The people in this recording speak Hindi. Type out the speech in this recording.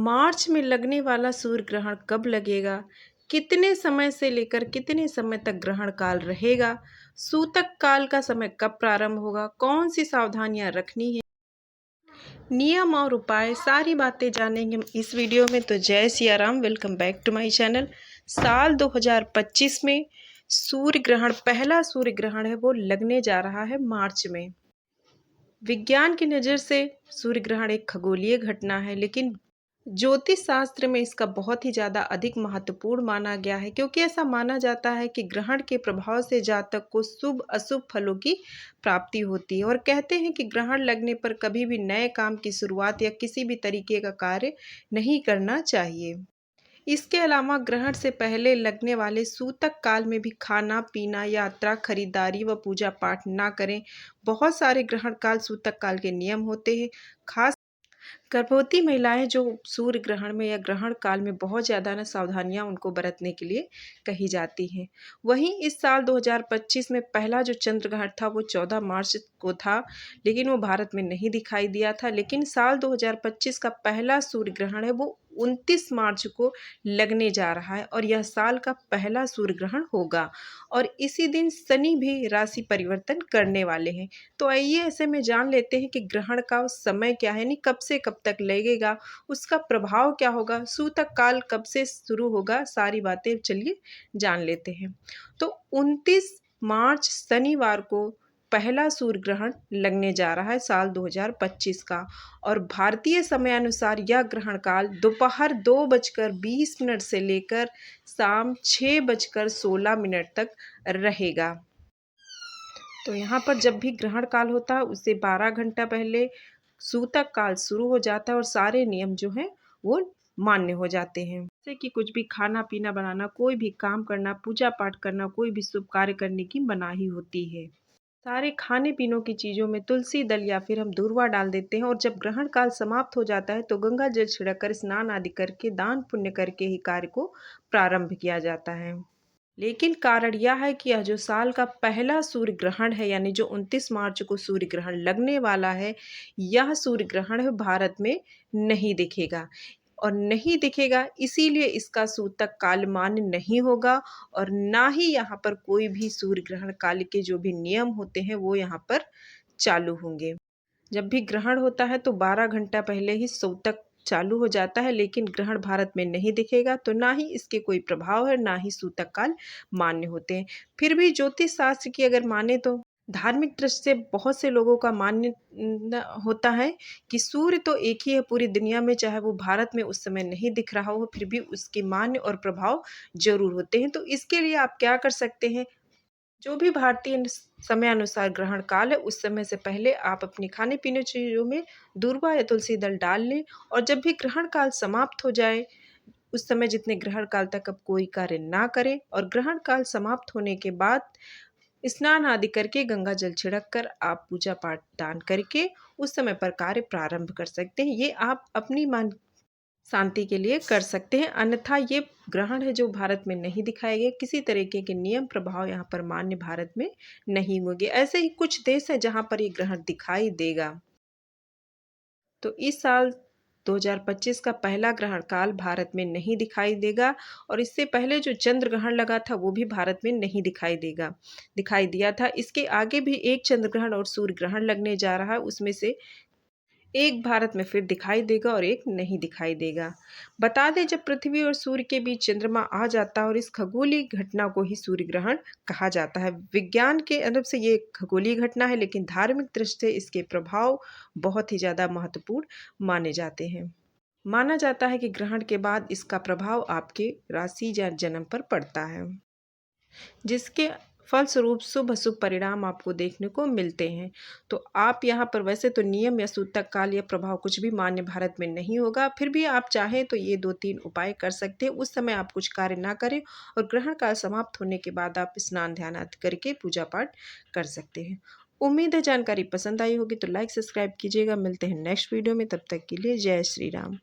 मार्च में लगने वाला सूर्य ग्रहण कब लगेगा? कितने समय से लेकर कितने समय तक ग्रहण काल रहेगा? सूतक काल का समय कब प्रारंभ होगा? कौन सी सावधानियां रखनी है? नियम और उपाय सारी बातें जानेंगे हम इस वीडियो में। तो जय Siya Ram, welcome back to my channel. साल 2025 में सूर्य ग्रहण, पहला सूर्य ग्रहण है वो लगने जा रहा है मार्च में। विज्ञान की नज़र से सूर्य ग्रहण एक खगोलीय घटना है, लेकिन ज्योतिष शास्त्र में इसका बहुत ही ज़्यादा अधिक महत्वपूर्ण माना गया है, क्योंकि ऐसा माना जाता है कि ग्रहण के प्रभाव से जातक को शुभ अशुभ फलों की प्राप्ति होती है। और कहते हैं कि ग्रहण लगने पर कभी भी नए काम की शुरुआत या किसी भी तरीके का कार्य नहीं करना चाहिए। इसके अलावा ग्रहण से पहले लगने वाले सूतक काल में भी खाना पीना, यात्रा, खरीदारी व पूजा पाठ ना करें। बहुत सारे ग्रहण काल सूतक काल के नियम होते हैं। खास गर्भवती महिलाएं जो सूर्य ग्रहण में या ग्रहण काल में बहुत ज़्यादा ना सावधानियां उनको बरतने के लिए कही जाती हैं। वहीं इस साल 2025 में पहला जो चंद्र ग्रहण था वो 14 मार्च को था, लेकिन वो भारत में नहीं दिखाई दिया था। लेकिन साल 2025 का पहला सूर्य ग्रहण है वो 29 मार्च को लगने जा रहा है और यह साल का पहला सूर्य ग्रहण होगा। और इसी दिन शनि भी राशि परिवर्तन करने वाले हैं। तो आइए ऐसे में जान लेते हैं कि ग्रहण का समय क्या है, यानी कब से कब तक लगेगा, उसका प्रभाव क्या होगा, सूतक काल कब से शुरू होगा, सारी बातें चलिए जान लेते हैं। तो 29 मार्च शनिवार को पहला सूर्य ग्रहण लगने जा रहा है साल 2025 का। और भारतीय समयानुसार यह ग्रहण काल दोपहर 2:20 से लेकर शाम 6:16 तक रहेगा। तो यहाँ पर जब भी ग्रहण काल होता है उससे 12 घंटा पहले सूतक काल शुरू हो जाता है और सारे नियम जो हैं वो मान्य हो जाते हैं। जैसे कि कुछ भी खाना पीना बनाना, कोई भी काम करना, पूजा पाठ करना, कोई भी शुभ कार्य करने की मनाही होती है। सारे खाने पीनों की चीज़ों में तुलसी दल या फिर हम दूर्वा डाल देते हैं। और जब ग्रहण काल समाप्त हो जाता है तो गंगा जल छिड़क कर, स्नान आदि करके, दान पुण्य करके ही कार्य को प्रारंभ किया जाता है। लेकिन कारण यह है कि यह जो साल का पहला सूर्य ग्रहण है, यानी जो 29 मार्च को सूर्य ग्रहण लगने वाला है, यह सूर्य ग्रहण है भारत में नहीं दिखेगा। और नहीं दिखेगा इसीलिए इसका सूतक काल मान्य नहीं होगा और ना ही यहाँ पर कोई भी सूर्य ग्रहण काल के जो भी नियम होते हैं वो यहाँ पर चालू होंगे। जब भी ग्रहण होता है तो 12 घंटा पहले ही सूतक चालू हो जाता है, लेकिन ग्रहण भारत में नहीं दिखेगा तो ना ही इसके कोई प्रभाव है, ना ही सूतक काल मान्य होते हैं। फिर भी ज्योतिष शास्त्र की अगर माने तो धार्मिक दृष्टि से बहुत से लोगों का मान्य होता है कि सूर्य तो एक ही है पूरी दुनिया में, चाहे वो भारत में उस समय नहीं दिख रहा हो फिर भी उसके मान्य और प्रभाव जरूर होते हैं। तो इसके लिए आप क्या कर सकते हैं, जो भी भारतीय समय अनुसार ग्रहण काल है उस समय से पहले आप अपनी खाने पीने चीज़ों में दूर्वा या तुलसी दल डाल लें। और जब भी ग्रहण काल समाप्त हो जाए उस समय जितने ग्रहण काल तक अब कोई कार्य ना करें और ग्रहण काल समाप्त होने के बाद स्नान आदि करके, गंगा जल छिड़क कर आप पूजा पाठ दान करके उस समय पर कार्य प्रारंभ कर सकते हैं। ये आप अपनी मन शांति के लिए कर सकते हैं। अन्यथा ये ग्रहण है जो भारत में नहीं दिखाए गए, किसी तरीके के नियम प्रभाव यहाँ पर मान्य भारत में नहीं होंगे। ऐसे ही कुछ देश है जहाँ पर ये ग्रहण दिखाई देगा। तो इस साल 2025 का पहला ग्रहण काल भारत में नहीं दिखाई देगा और इससे पहले जो चंद्र ग्रहण लगा था वो भी भारत में नहीं दिखाई दिया था। इसके आगे भी एक चंद्र ग्रहण और सूर्य ग्रहण लगने जा रहा है, उसमें से एक भारत में फिर दिखाई देगा और एक नहीं दिखाई देगा। बता दें, जब पृथ्वी और सूर्य के बीच चंद्रमा आ जाता है और इस खगोलीय घटना को ही सूर्य ग्रहण कहा जाता है। विज्ञान के अदब से ये खगोलीय घटना है, लेकिन धार्मिक दृष्टि से इसके प्रभाव बहुत ही ज़्यादा महत्वपूर्ण माने जाते हैं। माना जाता है कि ग्रहण के बाद इसका प्रभाव आपके राशि या जन्म पर पड़ता है, जिसके फलस्वरूप शुभ अशुभ परिणाम आपको देखने को मिलते हैं। तो आप यहाँ पर वैसे तो नियम या सूतक काल या प्रभाव कुछ भी मान्य भारत में नहीं होगा, फिर भी आप चाहें तो ये 2-3 उपाय कर सकते हैं। उस समय आप कुछ कार्य ना करें और ग्रहण काल समाप्त होने के बाद आप स्नान ध्यान आदि करके पूजा पाठ कर सकते हैं। उम्मीद है जानकारी पसंद आई होगी, तो लाइक सब्सक्राइब कीजिएगा। मिलते हैं नेक्स्ट वीडियो में, तब तक के लिए जय श्री राम।